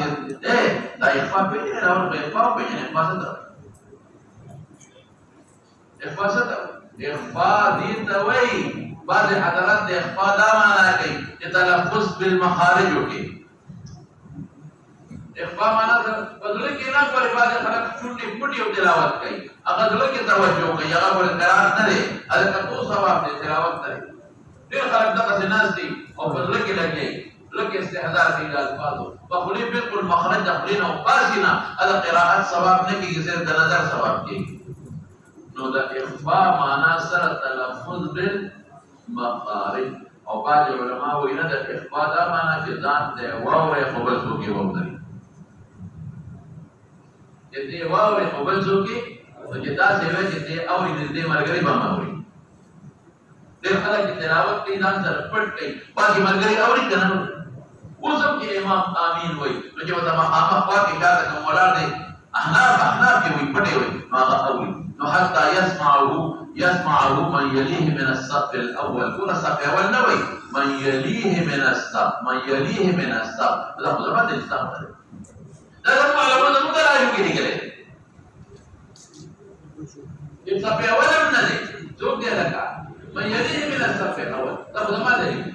S2: یې دا اخفاء په دې راو په اخفاء په دې نه اخفاء دین دوئی بعض حضرات دے اخفاء دا مانا گئی کہ تلفظ بالمخارج ہوگی اخفاء مانا بدلے کی نا پر بعض خلق چھوٹی پھوٹی ہو تلاوت گئی اگر دلے کی توجہ ہو گئی اگر پر قرار نہ دے اگر کتو ثواب دے تلاوت کرے پھر خلق دا قسناس دی اور بدلے کی لگ گئی لگ استحضار کی الفاظ ہو بخلی بالکل مخرج دخلین و پاسینا اگر قراءت ثواب نے کی کسی نظر ثواب کی نو دا اخفاء مانا سر تلفظ بالمخارج او بعض علماء وینا دا اخفاء دا مانا چه ذات دے واوے قبل سوکی وقتری جتے واوے قبل سوکی تو جتا سیوے جتے اوری نزدے مرگری باما ہوئی دیر خلق کی تلاوت کی دان سر پٹ گئی باقی مرگری اوری کنن وہ سب کی امام آمین ہوئی تو جو تا مقام خواہ کی جاتا کہ مولا دے احناف کی ہوئی پٹے ہوئی ماغا اوری نو حتى يسمعه من يليه من الصف الاول كل صف اول نوي من يليه من الصف هذا مضربات الاستعمال لا لما علماء المدى لا يمكن يقول الصف اول من ذي زوج دي لك من يليه من الصف الاول طب ما دليل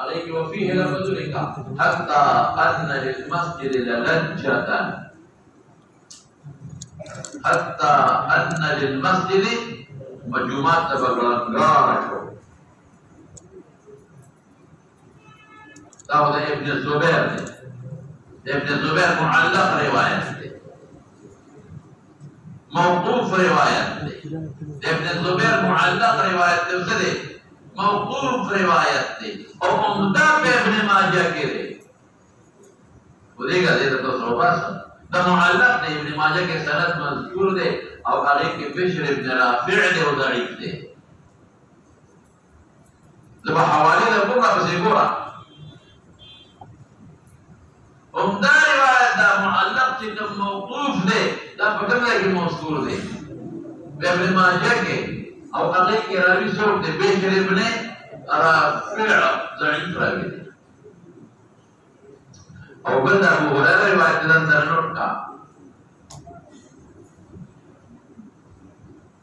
S2: عليك وفيه لفظ لك حتى أن للمسجد للجة حتى أن للمسجد مجموعات تبغلنگار تاخذ ابن الزبير معلق رواية موقوف رواية ابن الزبير معلق رواية موقوف روایت دے اور عمدہ پہ ابن ماجہ کے دے وديګه دې ته صوباس د معلق د ابن ماجه کې سند مذکور دی او هغه کې بشر ابن رافع دی او ضعیف دی زبا حواله له کومه پسې ګوره عمده روایت دا معلق چې کوم موقوف دی دا په کومه کې مذکور دی ابن ماجه کې او هغه کې راوي څوک دی بشر ابن رافع ضعیف راوي او بل دا ابو هريره روایت دن سره نوٹ کا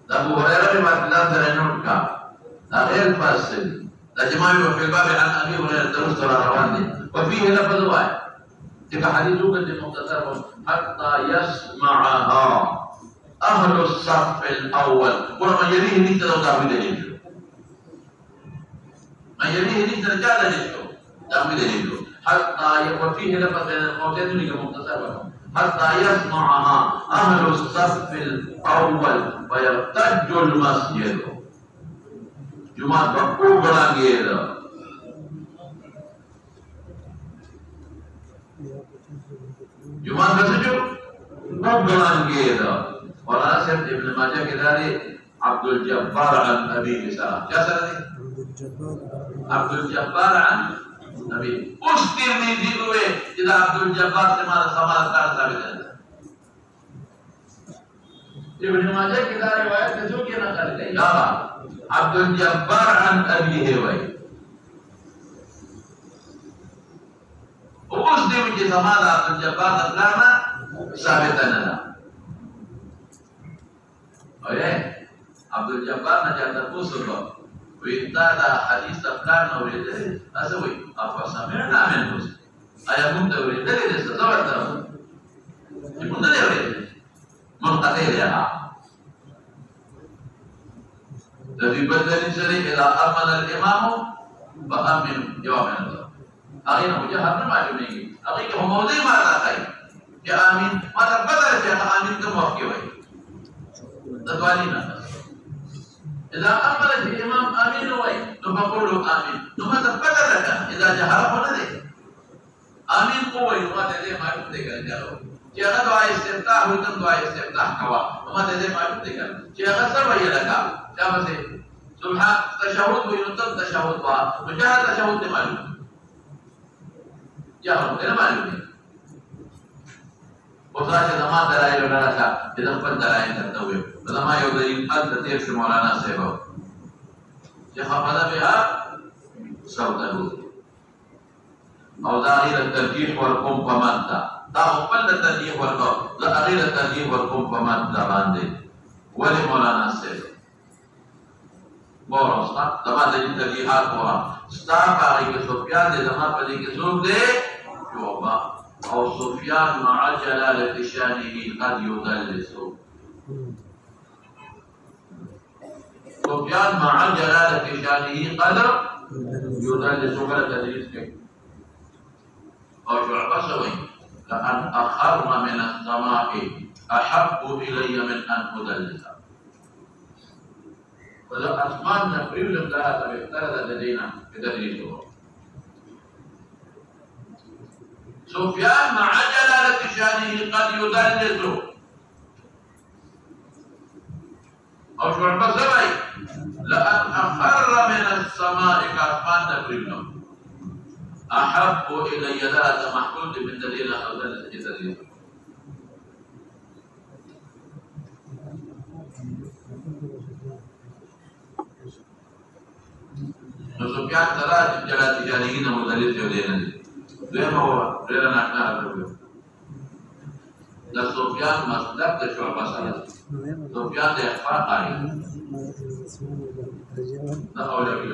S2: دا ابو هريره روایت دن سره نوٹ کا دا غیر فاصل دا جماع في الباب عن ابي هريره درست روان دي وفيه لفظ واحد تلك حديث وقت مختصر حتى يسمعها اهل الصف الاول ولما يليه نيت لو تعمل دليل ما يليه نيت رجال دليل تعمل دليل حتى وفيه لفظ الموتين اللي مختصر حتى يسمعها اهل الصف الاول ويرتج المسجد جمعه بقو بلانگیر جمعه بسجو بقو بلانگیر مولانا صاحب ابن ماجه کے دارے عبد الجبار عن ابي سلام کیا سر ہے عبد الجبار عن نبی اس ترمذی ہوئے جدا عبد الجبار سے ہمارا سماعت کار ثابت ہے ابن ماجہ کی روایت ہے جو کہ نقل ہے یا عبد الجبار عن ابیہ وای اس دې چې سماعت عبد الجبار دلنا ثابت نه ده اوه عبد الجبار نه جاته پوسو وإنتهى حديث أفلان أوليده أسوي أفسمعنا منه أيا كنت أوليده لسه زوجته يكون ده أوليده منقطع لها الذي بدل شريك إذا أمن الإمام فأمن جواب النظر أغينا مجهر ما يجمعه أغيك هم موضي ما تأخي يا آمين ما تبدل شيخ آمين كم وفكي وي تدوالينا إذا أمر الإمام آمين وي فقولوا آمين ثم تثبت لك إذا جهر فنده آمين قوي وما تدري ما يبدأ جلو جاء دعاء استفتاح وتم دعاء استفتاح كوا وما تدري ما يبدأ جاء سبع لك جاء بس سبحان تشهد وينتم تشهد وجاء تشهد معلوم جاء غير معلوم وصاحب زمان دلائل ولا شاء إذا فن دلائل تتوي فلما يودين قد تطير في مولانا سيبه يخفض بها صوته أو داخل الترجيح والقم فمادة دا مقبل الترجيح والقم لا أغير الترجيح والقم فمادة باندي ولي مولانا سيبه بورا أصلا دما تجي ترجيحات بورا ستار باقي كسوفيان دي دما پدي كسوف دي جوابا أو سفيان مع جلالة شانه قد يدلس سفيان مع جلالة شانه قد يدلس ولا تدريس كيف أو شعبة سوي لأن أخرنا من السماء أحب إلي من أن أدلس فلو أسمان تقريب لها فبيخترد لدينا بتدريسه سفيان مع جلالة شانه قد يدلس أو شعبة سوي لأن أخر من السماء كأسمان تقريبا أحب إلي ذات محمود من دليل أو دلت جدليل سفيان ترى جلالة شانه مدلس يودينا دویم هو ډېر ناشنا راغلی د سفیان مسلک د شعبه سره سفیان د اخفاء قاری دا اولګل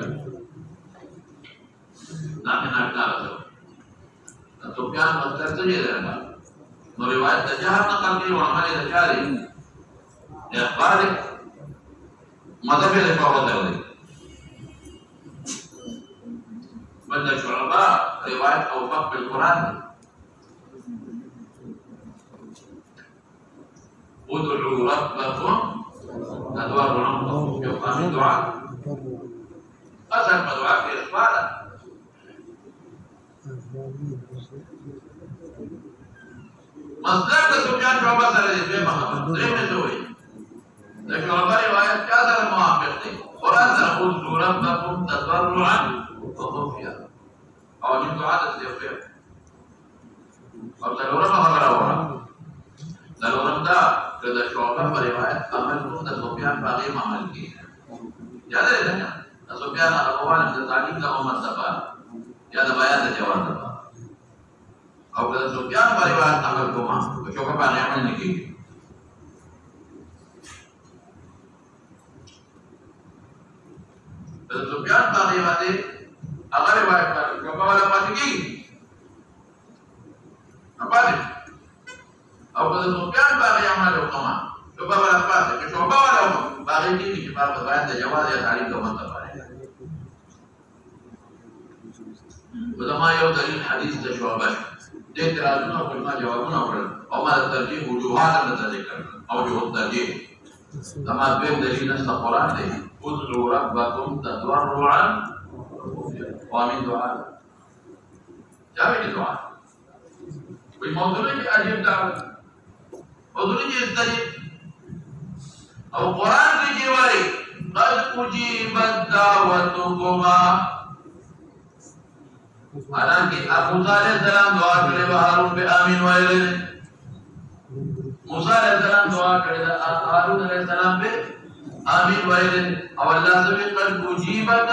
S2: نامه ناشنا راغلی د سفیان مسلک څه دی درنه نو روایت د جهر نقل کوي او عمل د جاري اخبار مذهب له فوت دی بل شعبة رواية أوفق بالقرآن ادعوا ربكم تضرعا يبقى من دعاء أسهل دعاء في إخباره مسلک د سفیان شعبہ سره دې محمد درې مې دوی د شعبہ روایت چا سره موافق دی قرآن سره قل ربکم تضرعا وخفیا او دې دعا د دې او ضرورت خبره وره ضرورت دا چې د شعبہ په روایت عمل کوم د سفیان باغی عمل کی یاد لرئ نه سفیان هغه د تعلیم له عمر صفا یا د بیان د جواب او کله سفیان په روایت عمل کوما او شعبہ باندې عمل نه کی د سفیان باغی باندې هغه روایت باندې شعبہ ولا پاتې کی apalagi au kalau Sufyan bagi amal utama coba berapa sih coba walau bagi ini cepat berbayar dan jawab dia tarik ke mata balik ulama yang dari hadis tersyabah dia terangkan ulama jawabnya ulama terjih wujuhan dan terjikar wujuh terjih sama ben dari nas Al-Quran deh ud'u rabbakum tadarruan wa min doa jawab ini doa الموضوع اللي أجيب دعوة موضوع اللي يستجيب أو القرآن في جواري قد أجيبت دعوتكما أنا كي أبو صالح السلام دعا كريم هارون بآمين وإليه موسى عليه السلام دعا كريم هارون عليه السلام بآمين وإليه أو الله سبحانه قد أجيبت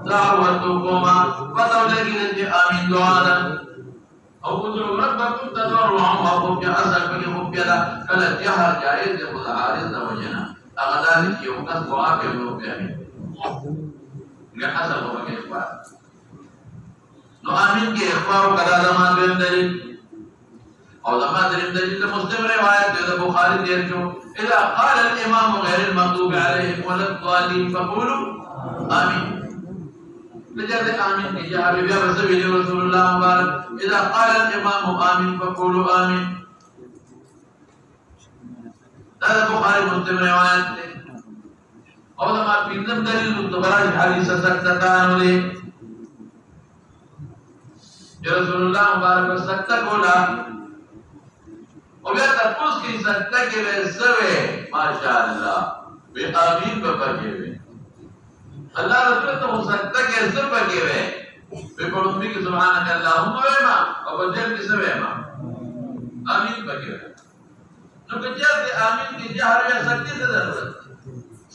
S2: دعوتكما فتولي كده آمين دعانا او قدر ربكم تضرعا وخفيا اصل بكي خفيا كلا جهر جائز خذ عارض وجنا اغذالك يوكس دعا کے خفيا لحسب هو کے اخبار نو آمین کے اخبار کلا زمان بهم دلیل او زمان دلیل مسلم روایت ہے بخاری دیر جو اذا قال الامام غير المغضوب عليهم ولا الضالين فقولوا آمين لجد آمين کی جہاں بیا رسول اللہ مبارک اذا قال الامام آمين فقولوا آمين هذا بخاری مسلم روایت ہے اور لما پندم دلیل دوبارہ حدیث سکتان لے جو رسول اللہ مبارک سکتا کولا اور بیا تپوس کی سکتا کے ویسوے ماشاءاللہ بے آمین بپا کے وے اللہ رسول تو ہو سکتا کہ ایسا پکے ہوئے بے پڑھنی کی سبحانک اللہم ویما اور بجر کی سب ویما آمین پکے ہوئے نو کچھر کہ آمین کی جہر یا سکتی سے ضرورت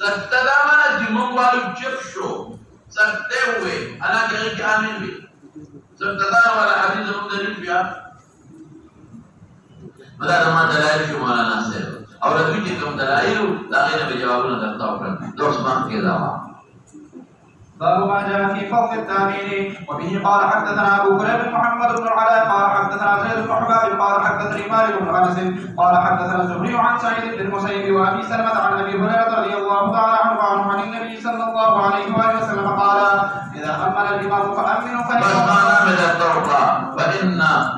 S2: سکتا دامانا جمعن والو چپ شو سکتے ہوئے اللہ کہے کہ آمین بھی سکتا دامانا والا حدیث ہم دلیل بیا مدہ دمان دلائل کی مولانا سے اور ادوی جی کم دلائل لاغین بجوابنا درتا ہوگا دوست بانک کے دعوان
S1: باب ما جاء في فضل التامين وبه قال حدثنا ابو كريب محمد بن العلاء قال حدثنا زيد بن حباب قال حدثني مالك بن انس قال حدثنا الزهري عن سعيد بن المسيب وابي سلمة عن ابي هريره رضي الله تعالى عنه عن النبي صلى الله عليه واله وسلم قال اذا امن الامام فامنوا
S2: فان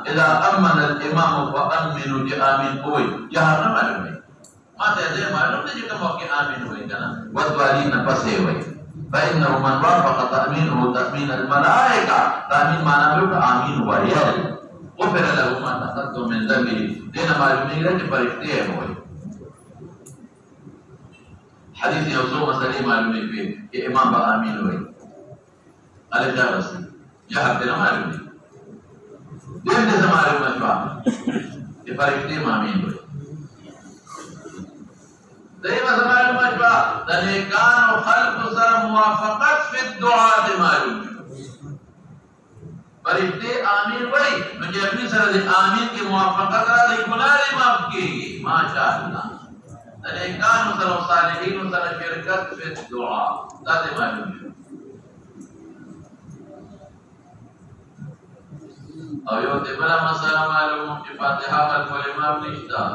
S2: اذا امن الامام فامنوا بامين قوي جهنم عليه ما تدري معلوم نہیں کہ موقع امین ہوئے کنا ودوالین پسے ہوئے فإنه من وافق تأمينه تأمين الملائكة تأمين معنى بلوك آمين وريال غفر له ما تقدم من ذنبه دينا معلومين لك فرشتيه موي حديث يوزو مسألة معلومين فيه کہ امام با آمين ہوئے علی جارس جہاں دینا معلومين دین دیسا معلوم اشباہ کہ فرشتيه آمين ہوئے دائما معلوم اشباہ دنیکان و خلق سر موافقت فی الدعاء معلوم فرشتے آمین وئی مجھے اپنی سر آمین کی موافقت را دی گناہ معاف کی گئی ماشاءاللہ دنیکان و سر صالحین و سر شرکت فی الدعاء ذات معلوم اور یو بلا مسئلہ معلوم کہ فاتحہ خلف والامام نشتا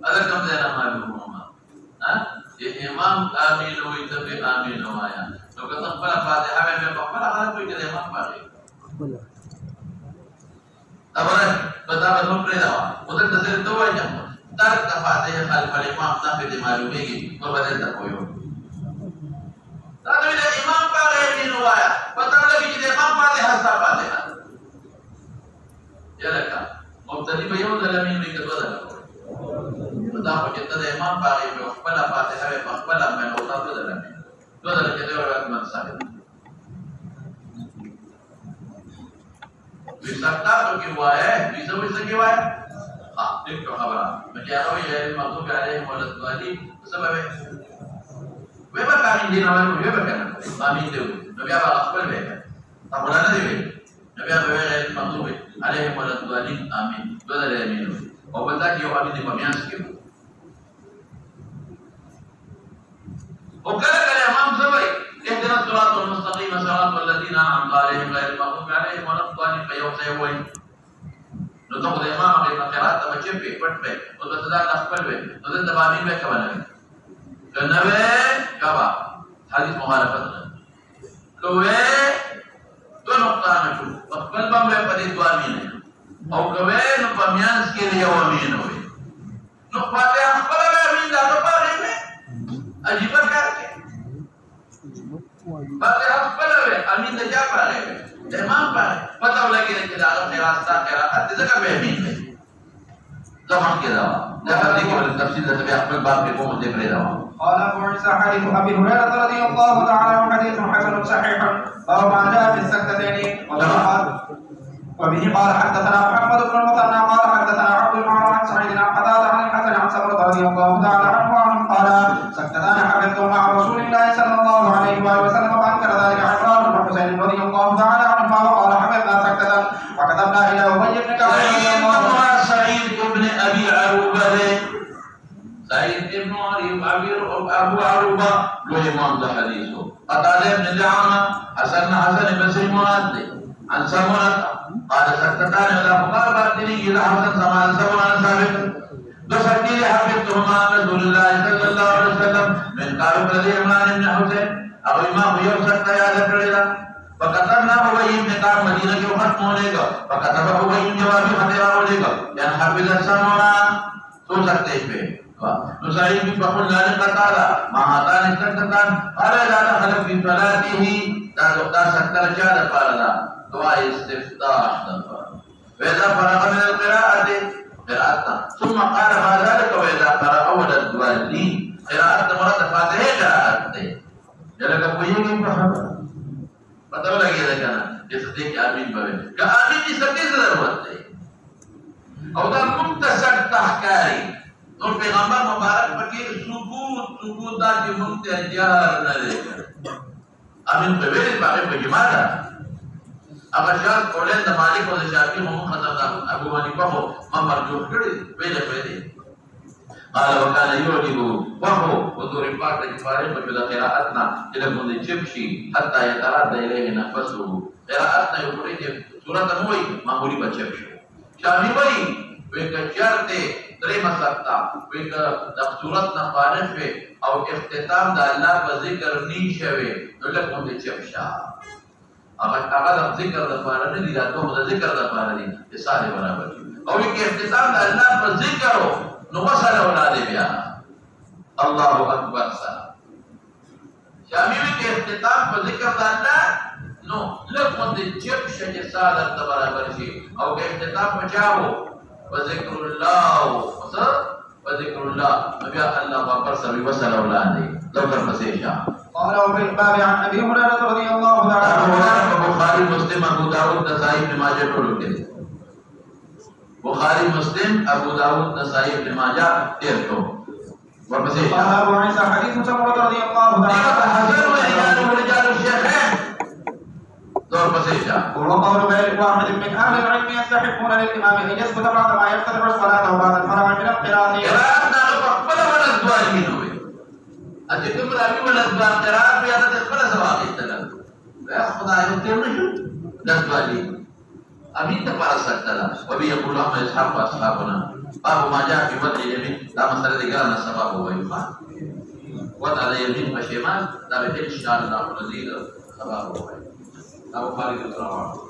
S2: اگر کم دینا معلوم ہوما یہ امام آمین ہوئی تب آمین ہوایا تو کہ تم پلا فاتحہ میں پلا خلق ہوئی کہ امام پاگئی اب رہے بتا بدھوں پر دعوا ادھر تصیر دو ہے جمع ترک فاتحہ خلف والامام نافذ معلوم ہے گی اور بدل تک ہوئی ہو تاکہ امام پاگئی امین ہوایا بتا لگی کہ امام فاتحہ سا فاتحہ یہ لکھا مبتدی بیوں دل باغي بخبل فاتحه بخبل من وطا بدل كده روایت من ثابت بسكتاتو کی ہوا ہے ویسا کی ہوا ہے ٹھیک تو خبر میں کہہ رہا ہوں یہ المغضوب علیہم ولا الضالین سبب ہے وہ بتا نہیں دینا ہے وہ بتا آمین دے نبی ابا اخبر ہے اب ولا نہیں نبی ابا غیر المغضوب علیہم ولا الضالین آمین بدل آمین اور بتا کہ وہ آمین کو بیان کیوں وكذا الإمام زبري اهدنا الصراط المستقيم صراط الذين أنعمت عليهم غير المغضوب عليهم ولا الضالين فيوم سيوين نتاخذ الإمام على قراءة مجيبي فتبه وتتدعى أخبره وتتدعى بامين بك ونبي كالنبي كبا حديث مخالفتنا كوي دو نقطة نشوف وقبل بامين بدي دوامين أو كوي نقباميان سكيري يوامين وي نقباتي أخبر بامين لا تبارين عجیب کار کے بات اخبر ہے امین نے کیا پڑھا ہے امام پڑھا ہے پتہ لگے کہ داغ راستہ قراءت ذکر میں امین ہے زمان کے دوا لقد ذكر التفسير الذي اخبر باب کے قوم ذکر دوا
S1: قال ابو عيسى حديث ابي هريره رضي الله تعالى عنه حديث حسن صحيح وما جاء في السكتتين وبه قال حدثنا محمد بن المثنى قال حدثنا عبد المعروف عن سعيد بن قتادة عن الحسن عن سمرة رضي الله تعالى عنه قال سكتتان حفظت مع رسول الله صلى الله عليه وسلم فانكر ذلك عمران بن حسين رضي الله تعالى عنهما وقال حفظنا سكتة وكتبنا الى ابي بن كعب
S2: سعيد بن ابي عروبه سعيد بن ابو عروبه له امام حديثه قتادة بن دعامة حسن بن سلمان عن سمرة قال سكتتان الى فقال باطني الى حسن سمان سمرة ثابت بسكتي حفظتهما رسول الله صلى الله عليه وسلم من قال الذي عمران بن حسين ابو امام يوسف يا ذكرنا فكتبنا ابي بن كعب مدينه کے ختم ہونے کا فكتب ابي جواب فتح ہونے کا يعني حفظ سمرة تو سکتے پہ نسائي بن بقول لا قتالا ما هاتان سكتتان قال لا دخل في صلاته دا سكتر جاد قال دعاء استفتاح وإذا فرغ من القراءة قراءتنا ثم قال ما ذلك وإذا قرأ أول الضالين قراءتنا مرات فاتحة قراءتنا جلك کوئی فهم پتہ لگے گا نا جس دیکھ آمین بوے کہ آمین کی سکتے ضرورت ہے او دا منتسک تحکاری تو پیغمبر مبارک پکی ثبوت دا کی منتجار نہ دے آمین بوے باقی بجمالا اگر شاید قولین دا مالک و دا شافی محمد ختم دا ابو حنیفہ کو من مرجوح کردی ویلے قال وكان يعجب وهو وذو رفاق الفارق بجد قراءتنا إلى من الجبشي حتى يتردى إليه نفسه قراءتنا يقول سورة موي ما هو لي بجبشي شامي وي ويكا جرد دريم سكتا ويكا سورتنا فارغ في أو اختتام دا الله بذكر نيشوي نلق من الجبشا اگر ذکر دا فارغ دي دا تو ذکر دا فارغ دي سارے برابر او يكا اختتام دا الله بذكر نو مسل اولاد بیا الله اکبر سلام شامی کے اختتام پر ذکر اللہ نو لکھن دے جب شج سالت برابر شی او کہ اختتام بچاو وذکر اللہ وذکر اللہ نبی اللہ اکبر سبھی وصل اولاد ذکر مسیشا
S1: قال وفي الباب عن ابي هريره رضي الله تعالى عنه
S2: بخاری مسلم ابو داؤد نسائی ابن ماجہ پڑھو کے بخاری مسلم ابو داؤد نسائی ابن ماجہ تیرتو ورپسے
S1: قال ابو عيسى حديث سمرة رضي الله تعالى عنه
S2: حسن ورجال ورجال الشيخين دور پسے
S1: وقول غير واحد من اهل العلم يستحقون للامام ان يسكت بعد ما يفتتح الصلاه وبعد الفرغ من القراءه
S2: قراءتنا فقبل ولا الدوالين ہوئے اچھا تم رابی ولا الدوال قراءت بھی آتا تقبل سواب اتنا خدا ہوتے نشو دسوالین امین تپارا سکتا لا وبی یقول احمد اصحاب و اصحابنا باب ما جاء في فضل اليمين لا مسألة ذكرنا السباب ويقال وضع اليمين وشمال لا بحل ان شاء الله نزيد سباب ويقال لا بخارج الصراحة